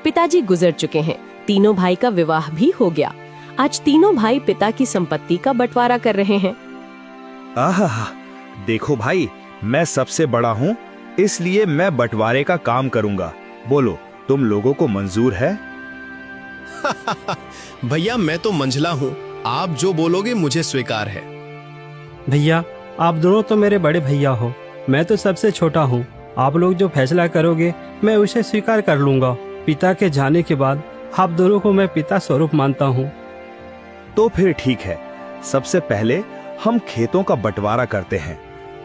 पिताजी गुजर चुके हैं। तीनों भाई का विवाह भी हो गया। आज तीनों भाई पिता की संपत्ति का बंटवारा कर रहे हैं। आहा, देखो भाई, मैं सबसे बड़ा हूँ, इसलिए मैं बंटवारे का काम करूँगा। बोलो, तुम लोगों को मंजूर है? भैया मैं तो मंझला हूँ, आप जो बोलोगे मुझे स्वीकार है। भैया आप दोनों तो मेरे बड़े भैया हो, मैं तो सबसे छोटा हूँ। आप लोग जो फैसला करोगे मैं उसे स्वीकार कर लूंगा। पिता के जाने के बाद आप दोनों को मैं पिता स्वरूप मानता हूँ। तो फिर ठीक है, सबसे पहले हम खेतों का बंटवारा करते हैं।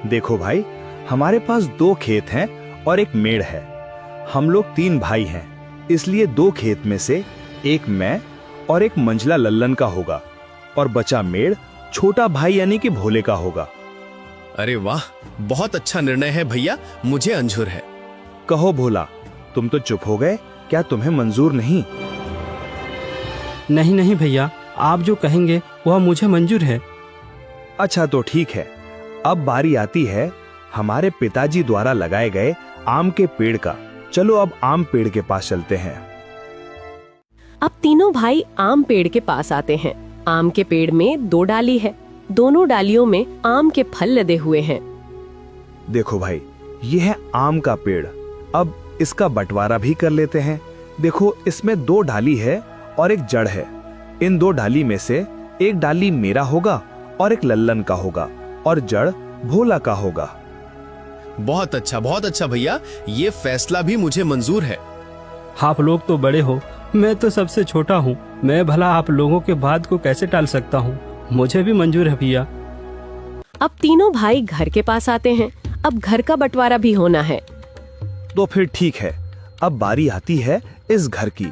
देखो भाई, हमारे पास 2 खेत हैं और एक मेड़ है। हम लोग 3 भाई हैं, इसलिए 2 खेत में से एक मैं और एक मंझला लल्लन का होगा और बचा मेड़ छोटा भाई यानी कि भोले का होगा। अरे वाह, बहुत अच्छा निर्णय है भैया, मुझे मंजूर है। कहो भोला, तुम तो चुप हो गए, क्या तुम्हें मंजूर नहीं? नहीं नहीं भैया, आप जो कहेंगे वह मुझे मंजूर है। अच्छा तो ठीक है, अब बारी आती है हमारे पिताजी द्वारा लगाए गए आम के पेड़ का। चलो अब आम पेड़ के पास चलते हैं। अब तीनों भाई आम पेड़ के पास आते हैं। आम के पेड़ में 2 डाली है। दोनों डालियों में आम के फल लदे हुए हैं। देखो भाई, ये है आम का पेड़। अब इसका बंटवारा भी कर लेते हैं। देखो, इसमें 2 डाली है और एक जड़ है। इन 2 डाली में से एक डाली मेरा होगा और एक लल्लन का होगा और जड़ भोला का होगा। बहुत अच्छा भैया, ये फैसला भी मुझे मंजूर है। आप लोग तो बड़े हो, मैं तो सबसे छोटा हूँ। मैं भला आप लोगों के बात को कैसे टाल सकता हूँ? मुझे भी मंजूर है भैया। अब तीनों भाई घर के पास आते हैं। अब घर का बंटवारा भी होना है। तो फिर ठीक है, अब बारी आती है इस घर की।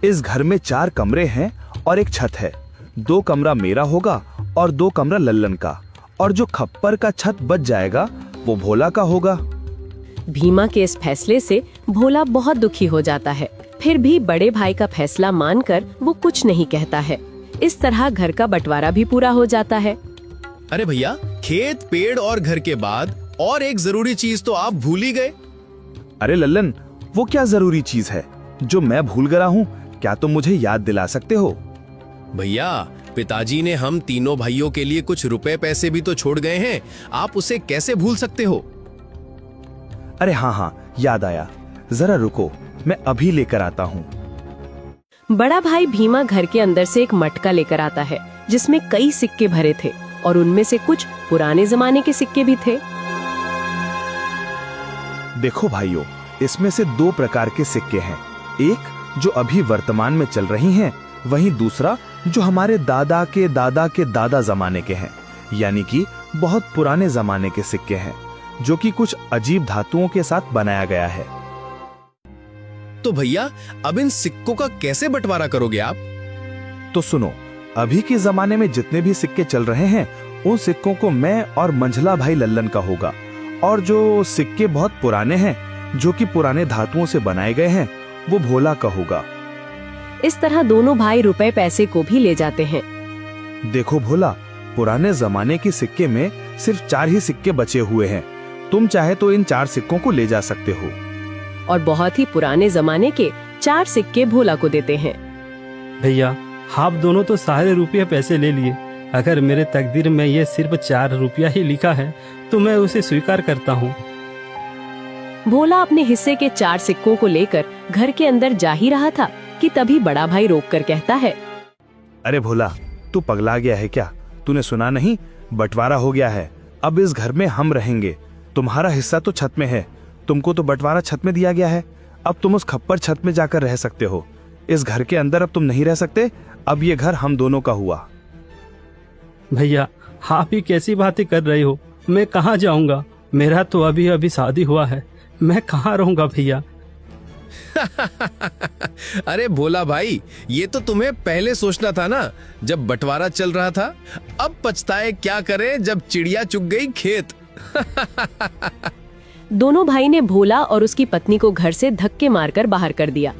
इस घर में 4 कमरे हैं और एक छत है। 2 कमरा मेरा होगा और 2 कमरा लल्लन का, और जो खप्पर का छत बच जाएगा वो भोला का होगा। भीमा के इस फैसले से भोला बहुत दुखी हो जाता है। फिर भी बड़े भाई का फैसला मानकर वो कुछ नहीं कहता है। इस तरह घर का बंटवारा भी पूरा हो जाता है। अरे भैया, खेत, पेड़ और घर के बाद और एक जरूरी चीज तो आप भूल ही गए। अरे लल्लन, वो क्या जरूरी चीज है जो मैं भूल गया हूँ? क्या तुम मुझे याद दिला सकते हो? भैया, पिताजी ने हम तीनों भाइयों के लिए कुछ रुपए पैसे भी तो छोड़ गए हैं, आप उसे कैसे भूल सकते हो? अरे हाँ, याद आया, जरा रुको, मैं अभी लेकर आता हूँ। बड़ा भाई भीमा घर के अंदर से एक मटका लेकर आता है जिसमें कई सिक्के भरे थे और उनमें से कुछ पुराने जमाने के सिक्के भी थे। देखो भाइयों, इसमें से 2 प्रकार के सिक्के हैं। एक जो अभी वर्तमान में चल रही हैं, वहीं दूसरा जो हमारे दादा के दादा के दादा जमाने के हैं, यानी कि बहुत पुराने जमाने के सिक्के हैं, जो कि कुछ अजीब धातुओं के साथ बनाया गया है। तो भैया, अब इन सिक्कों का कैसे बंटवारा करोगे आप? तो सुनो, अभी के जमाने में जितने भी सिक्के चल रहे हैं, उन सिक्कों को मैं और मंझला भाई लल्लन का होगा, और जो सिक्के बहुत पुराने हैं, जो कि पुराने धातुओं से बनाए गए हैं, वो भोला का होगा। इस तरह दोनों भाई रुपए पैसे को भी ले जाते हैं। देखो भोला, पुराने जमाने के सिक्के में सिर्फ 4 ही सिक्के बचे हुए हैं। तुम चाहे तो इन 4 सिक्कों को ले जा सकते हो। और बहुत ही पुराने जमाने के 4 सिक्के भोला को देते हैं। भैया, आप दोनों तो सारे रुपये पैसे ले लिए। अगर मेरे तकदीर में ये सिर्फ 4 रुपया ही लिखा है तो मैं उसे स्वीकार करता हूँ। भोला अपने हिस्से के 4 सिक्कों को लेकर घर के अंदर जा ही रहा था कि तभी बड़ा भाई रोककर कहता है, अरे भोला, तू पगला गया है क्या? तूने सुना नहीं? बंटवारा हो गया है। अब इस घर में हम रहेंगे। तुम्हारा हिस्सा तो छत में है। तुमको तो बंटवारा छत में दिया गया है। अब तुम उस खप्पर छत में जाकर रह सकते हो। इस घर के अंदर अब तुम नहीं रह सकते। अब ये घर हम दोनों का हुआ। भैया, आप ही कैसी बातें कर रहे हो? मैं कहाँ जाऊंगा? मेरा तो अभी अभी शादी हुआ है। मैं कहाँ रहूंगा भैया? अरे भोला भाई, ये तो तुम्हें पहले सोचना था ना, जब बंटवारा चल रहा था। अब पछताए क्या करें जब चिड़िया चुग गई खेत। दोनों भाई ने भोला और उसकी पत्नी को घर से धक्के मारकर बाहर कर दिया।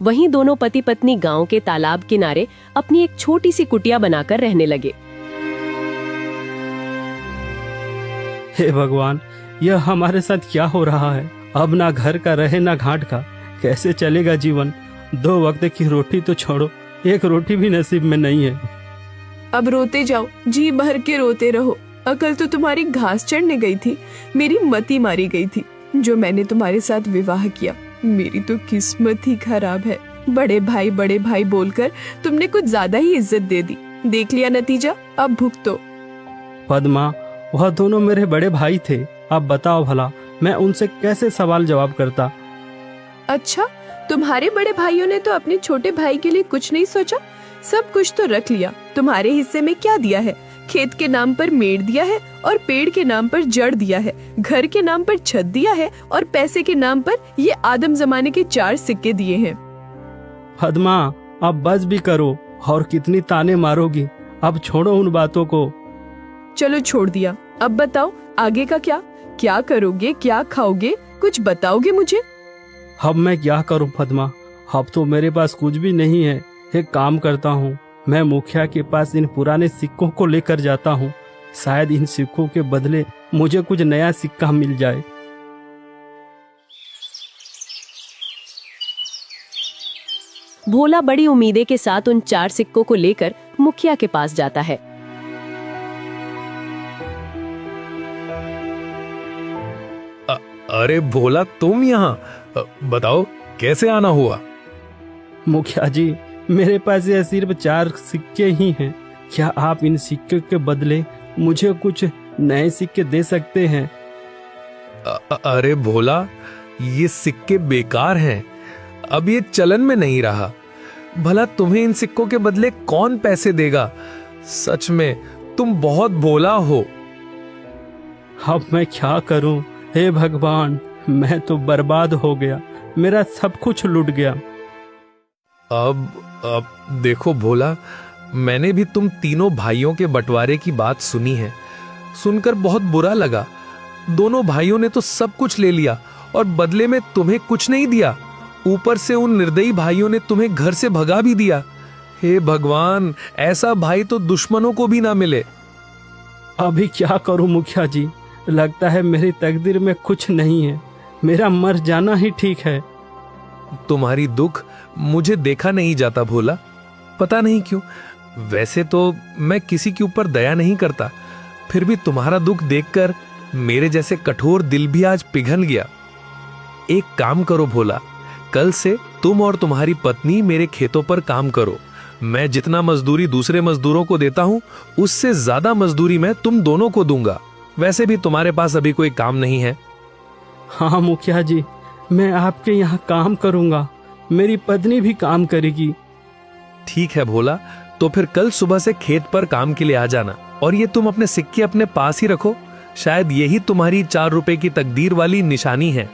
वहीं दोनों पति पत्नी गांव के तालाब किनारे अपनी एक छोटी सी कुटिया बनाकर रहने लगे। हे भगवान, यह हमारे साथ क्या हो रहा है? अब ना घर का रहे ना घाट का, कैसे चलेगा जीवन? 2 वक्त की रोटी तो छोड़ो, एक रोटी भी नसीब में नहीं है। अब रोते जाओ, जी भर के रोते रहो। अकल तो तुम्हारी घास चढ़ने गई थी, मेरी मती मारी गई थी जो मैंने तुम्हारे साथ विवाह किया। मेरी तो किस्मत ही खराब है। बड़े भाई बोलकर तुमने कुछ ज्यादा ही इज्जत दे दी। देख लिया नतीजा, अब भुगतो। पद्मा, वह दोनों मेरे बड़े भाई थे। अब बताओ भला मैं उनसे कैसे सवाल जवाब करता? अच्छा, तुम्हारे बड़े भाइयों ने तो अपने छोटे भाई के लिए कुछ नहीं सोचा? सब कुछ तो रख लिया। तुम्हारे हिस्से में क्या दिया है? खेत के नाम पर मेड़ दिया है और पेड़ के नाम पर जड़ दिया है, घर के नाम पर छत दिया है और पैसे के नाम पर ये आदम जमाने के 4 सिक्के दिए हैं। पद्मा, अब बस भी करो, और कितनी ताने मारोगी? अब छोड़ो उन बातों को। चलो छोड़ दिया, अब बताओ आगे का क्या? क्या करोगे, क्या खाओगे, कुछ बताओगे मुझे? अब मैं क्या करूं पद्मा? अब तो मेरे पास कुछ भी नहीं है। एक काम करता हूँ, मैं मुखिया के पास इन पुराने सिक्कों को लेकर जाता हूँ। शायद इन सिक्कों के बदले मुझे कुछ नया सिक्का मिल जाए। भोला बड़ी उम्मीदें के साथ उन 4 सिक्कों को लेकर मुखिया के पास जाता है। अरे भोला, तुम यहाँ? बताओ कैसे आना हुआ? मुखिया जी, मेरे पास यह सिर्फ 4 सिक्के ही हैं। क्या आप इन सिक्के के बदले मुझे कुछ नए सिक्के दे सकते हैं? अरे भोला, ये सिक्के बेकार हैं। अब ये चलन में नहीं रहा। भला तुम्हें इन सिक्कों के बदले कौन पैसे देगा? सच में तुम बहुत भोला हो। अब मैं क्या करूं? हे भगवान, मैं तो बर्बाद हो गया। मेरा सब कुछ लूट गया। अब देखो भोला, मैंने भी तुम तीनों भाइयों के बंटवारे की बात सुनी है। सुनकर बहुत बुरा लगा। दोनों भाइयों ने तो सब कुछ ले लिया और बदले में तुम्हें कुछ नहीं दिया। ऊपर से उन निर्दयी भाइयों ने तुम्हें घर से भगा भी दिया। हे भगवान, ऐसा भाई तो दुश्मनों को भी ना मिले। अभी क्या करूं मुखिया जी? लगता है मेरी तकदीर में कुछ नहीं है। मेरा मर जाना ही ठीक है। तुम्हारी दुख मुझे देखा नहीं जाता भोला, पता नहीं क्यों। वैसे तो मैं किसी के ऊपर दया नहीं करता, फिर भी तुम्हारा दुख देखकर मेरे जैसे कठोर दिल भी आज पिघल गया। एक काम करो भोला, कल से तुम और तुम्हारी पत्नी मेरे खेतों पर काम करो। मैं जितना मजदूरी दूसरे मजदूरों को देता हूँ, उससे ज्यादा मजदूरी मैं तुम दोनों को दूंगा। वैसे भी तुम्हारे पास अभी कोई काम नहीं है। हाँ मुखिया जी, मैं आपके यहाँ काम करूंगा। मेरी पत्नी भी काम करेगी। ठीक है भोला, तो फिर कल सुबह से खेत पर काम के लिए आ जाना। और ये तुम अपने सिक्के अपने पास ही रखो, शायद यही तुम्हारी 4 रुपए की तकदीर वाली निशानी है।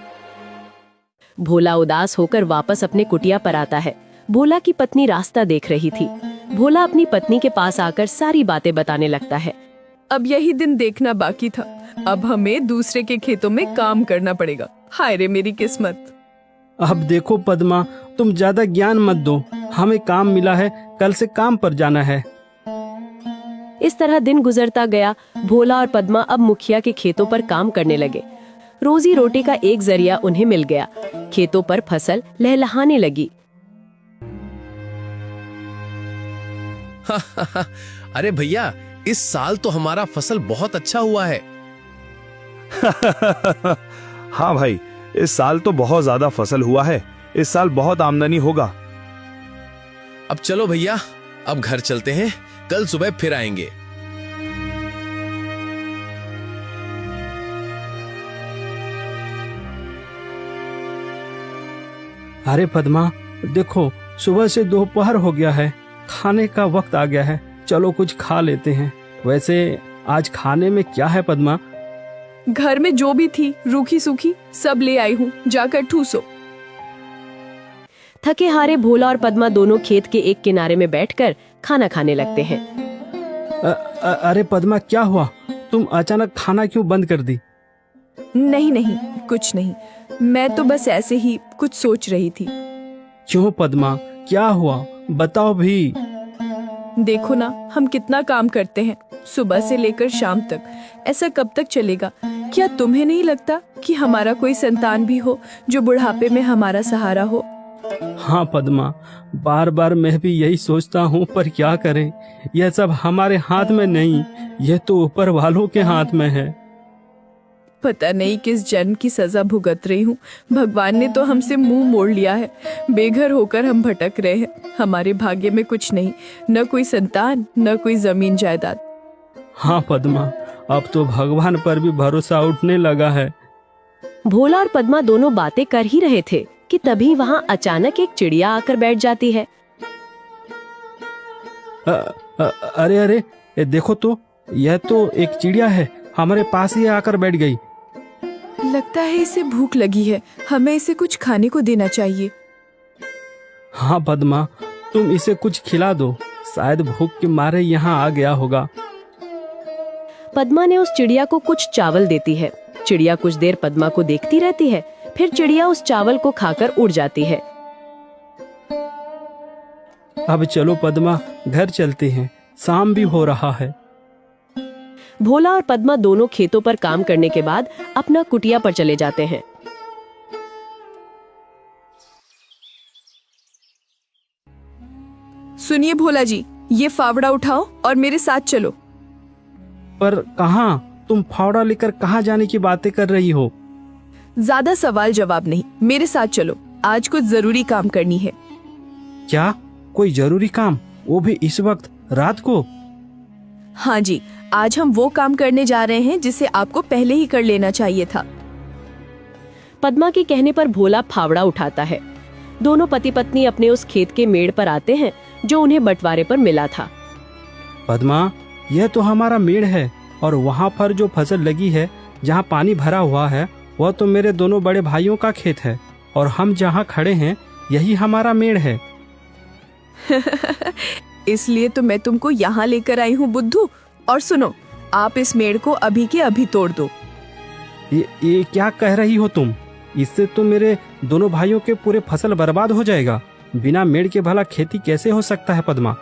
भोला उदास होकर वापस अपने कुटिया पर आता है। भोला की पत्नी रास्ता देख रही थी। भोला अपनी पत्नी के पास आकर सारी बातें बताने लगता है। अब यही दिन देखना बाकी था। अब हमें दूसरे के खेतों में काम करना पड़ेगा। हाय रे मेरी किस्मत। अब देखो पद्मा, तुम ज्यादा ज्ञान मत दो। हमें काम मिला है, कल से काम पर जाना है। इस तरह दिन गुजरता गया। भोला और पद्मा अब मुखिया के खेतों पर काम करने लगे। रोजी रोटी का एक जरिया उन्हें मिल गया। खेतों पर फसल लहलहाने लगी। अरे भैया, इस साल तो हमारा फसल बहुत अच्छा हुआ है। हाँ भाई, इस साल तो बहुत ज्यादा फसल हुआ है। इस साल बहुत आमदनी होगा। अब चलो भैया, अब घर चलते हैं, कल सुबह फिर आएंगे। अरे पद्मा, देखो सुबह से दोपहर हो गया है। खाने का वक्त आ गया है। चलो कुछ खा लेते हैं। वैसे आज खाने में क्या है पद्मा? घर में जो भी थी रूखी सूखी सब ले आई हूँ, जाकर ठूसो। थके हारे भोला और पद्मा दोनों खेत के एक किनारे में बैठकर खाना खाने लगते हैं। अरे पद्मा, क्या हुआ? तुम अचानक खाना क्यों बंद कर दी? नहीं नहीं, कुछ नहीं। मैं तो बस ऐसे ही कुछ सोच रही थी। क्यों पद्मा, क्या हुआ? बताओ भी। देखो ना, हम कितना काम करते हैं सुबह से लेकर शाम तक। ऐसा कब तक चलेगा? क्या तुम्हें नहीं लगता कि हमारा कोई संतान भी हो जो बुढ़ापे में हमारा सहारा हो? हाँ पद्मा, बार बार मैं भी यही सोचता हूँ, पर क्या करें, यह सब हमारे हाथ में नहीं, यह तो ऊपर वालों के हाथ में है। पता नहीं किस जन्म की सजा भुगत रही हूँ। भगवान ने तो हमसे मुंह मोड़ लिया है। बेघर होकर हम भटक रहे हैं। हमारे भाग्य में कुछ नहीं, न कोई संतान, न कोई जमीन जायदाद। हाँ पद्मा, अब तो भगवान पर भी भरोसा उठने लगा है। भोला और पद्मा दोनों बातें कर ही रहे थे कि तभी वहाँ अचानक एक चिड़िया आकर बैठ जाती है। अरे अरे, ये देखो तो, यह तो एक चिड़िया है, हमारे पास ही आकर बैठ गई। लगता है इसे भूख लगी है, हमें इसे कुछ खाने को देना चाहिए। हाँ पद्मा, तुम इसे कुछ खिला दो, शायद भूख के मारे यहाँ आ गया होगा। पद्मा ने उस चिड़िया को कुछ चावल देती है। चिड़िया कुछ देर पद्मा को देखती रहती है, फिर चिड़िया उस चावल को खाकर उड़ जाती है। अब चलो पद्मा, घर चलते हैं, शाम भी हो रहा है। भोला और पद्मा दोनों खेतों पर काम करने के बाद अपना कुटिया पर चले जाते हैं। सुनिए भोला जी, ये फावड़ा उठाओ और मेरे साथ चलो। पर कहाँ? तुम फावड़ा लेकर कहाँ जाने की बातें कर रही हो? ज्यादा सवाल जवाब नहीं, मेरे साथ चलो, आज कुछ जरूरी काम करनी है। क्या? कोई जरूरी काम? वो भी इस वक्त, रात को? हाँ जी, आज हम वो काम करने जा रहे हैं जिसे आपको पहले ही कर लेना चाहिए था। पद्मा के कहने पर भोला फावड़ा उठाता है। दोनों पति पत्नी अपने उस खेत के मेड़ पर आते हैं जो उन्हें बंटवारे पर मिला था। पद्मा, यह तो हमारा मेड़ है, और वहाँ पर जो फसल लगी है, जहाँ पानी भरा हुआ है, वह तो मेरे दोनों बड़े भाइयों का खेत है, और हम जहाँ खड़े हैं यही हमारा मेड़ है। इसलिए तो मैं तुमको यहाँ लेकर आई हूँ बुद्धू। और सुनो, आप इस मेड़ को अभी के अभी तोड़ दो। ये क्या कह रही हो तुम? इससे तो मेरे दोनों भाइयों के पूरे फसल बर्बाद हो जाएगा। बिना मेड़ के भला खेती कैसे हो सकता है पद्मा?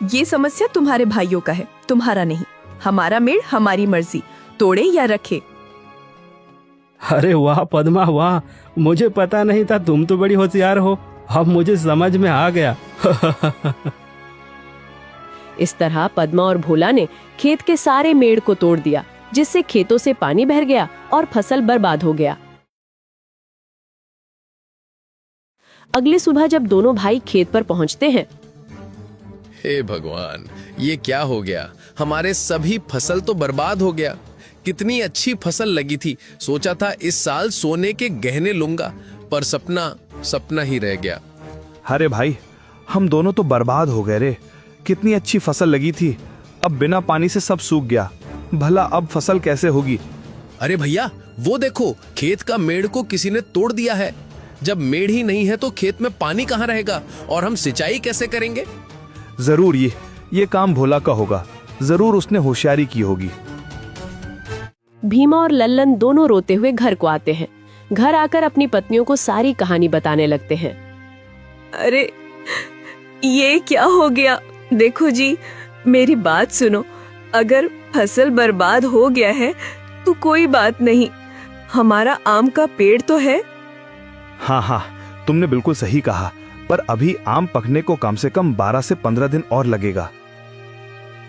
ये समस्या तुम्हारे भाइयों का है, तुम्हारा नहीं। हमारा मेड़ हमारी मर्जी, तोड़े या रखे। अरे वाह पद्मा वाह, मुझे पता नहीं था, तुम तो बड़ी होशियार हो, अब मुझे समझ में आ गया। इस तरह पद्मा और भोला ने खेत के सारे मेड़ को तोड़ दिया, जिससे खेतों से पानी भर गया और फसल बर्बाद हो गया। अगली सुबह जब दोनों भाई खेत पर पहुंचते हैं, हे भगवान, ये क्या हो गया? हमारे सभी फसल तो बर्बाद हो गया। कितनी अच्छी फसल लगी थी, सोचा था इस साल सोने के गहने लूंगा, पर सपना सपना ही रह गया। अरे भाई, हम दोनों तो बर्बाद हो गए रे। कितनी अच्छी फसल लगी थी, अब बिना पानी से सब सूख गया। भला अब फसल कैसे होगी? अरे भैया, वो देखो, खेत का मेड़ को किसी ने तोड़ दिया है। जब मेड़ ही नहीं है तो खेत में पानी कहाँ रहेगा और हम सिंचाई कैसे करेंगे? जरूर ये काम भोला का होगा, जरूर उसने होशियारी की होगी। भीमा और लल्लन दोनों रोते हुए घर को आते हैं। घर आकर अपनी पत्नियों को सारी कहानी बताने लगते हैं। अरे ये क्या हो गया? देखो जी, मेरी बात सुनो। अगर फसल बर्बाद हो गया है तो कोई बात नहीं, हमारा आम का पेड़ तो है। हाँ, तुमने बिल्कुल सही कहा, पर अभी आम पकने को कम से कम 12 से 15 दिन और लगेगा।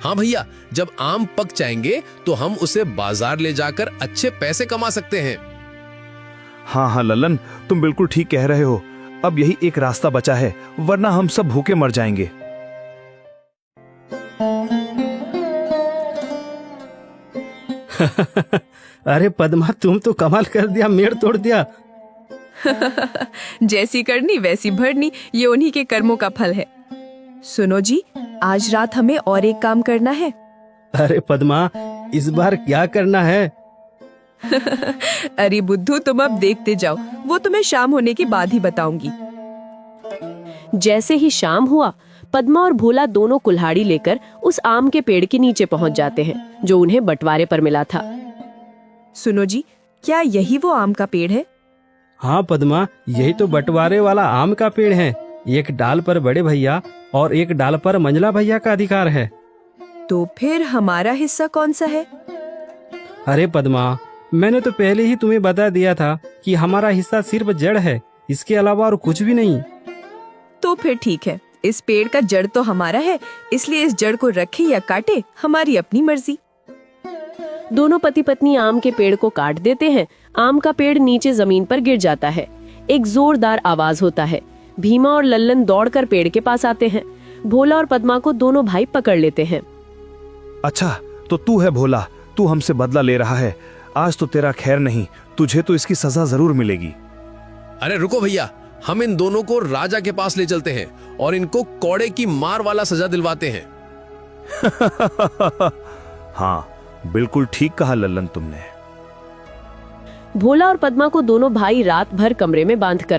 हाँ भैया, जब आम पक जाएंगे तो हम उसे बाजार ले जाकर अच्छे पैसे कमा सकते हैं। हाँ लल्लन, तुम बिल्कुल ठीक कह रहे हो। अब यही एक रास्ता बचा है, वरना हम सब भूखे मर जाएंगे। अरे पद्मा, तुम तो कमाल कर दिया, मेड़ तोड़ दिया। जैसी करनी वैसी भरनी, ये उन्हीं के कर्मों का फल है। सुनो जी, आज रात हमें और एक काम करना है। अरे पद्मा, इस बार क्या करना है? अरे बुद्धू, तुम अब देखते जाओ, वो तुम्हें शाम होने के बाद ही बताऊंगी। जैसे ही शाम हुआ, पद्मा और भोला दोनों कुल्हाड़ी लेकर उस आम के पेड़ के नीचे पहुंच जाते हैं जो उन्हें बंटवारे पर मिला था। सुनो जी, क्या यही वो आम का पेड़ है? हाँ पद्मा, यही तो बंटवारे वाला आम का पेड़ है। एक डाल पर बड़े भैया और एक डाल पर मंझला भैया का अधिकार है। तो फिर हमारा हिस्सा कौन सा है? अरे पद्मा, मैंने तो पहले ही तुम्हें बता दिया था कि हमारा हिस्सा सिर्फ जड़ है, इसके अलावा और कुछ भी नहीं। तो फिर ठीक है, इस पेड़ का जड़ तो हमारा है, इसलिए इस जड़ को रखे या काटे हमारी अपनी मर्जी। दोनों पति पत्नी आम के पेड़ को काट देते हैं। आम का पेड़ नीचे जमीन पर गिर जाता है। एक जोरदार आवाज होता है। भीमा और लल्लन दौड़कर पेड़ के पास आते हैं। भोला और पद्मा को दोनों भाई पकड़ लेते हैं। अच्छा, तो तू है भोला, तू हमसे बदला ले रहा है। आज तो तेरा खैर नहीं, तुझे तो इसकी सजा जरूर मिलेगी। अरे रुको भैया, हम इन दोनों को राजा के पास ले चलते हैं और इनको कौड़े की मार वाला सजा दिलवाते हैं। हाँ, बिल्कुल ठीक कहा लल्लन तुमने। भोला और पद्मा को दोनों भाई रात भर कमरे में बांध कर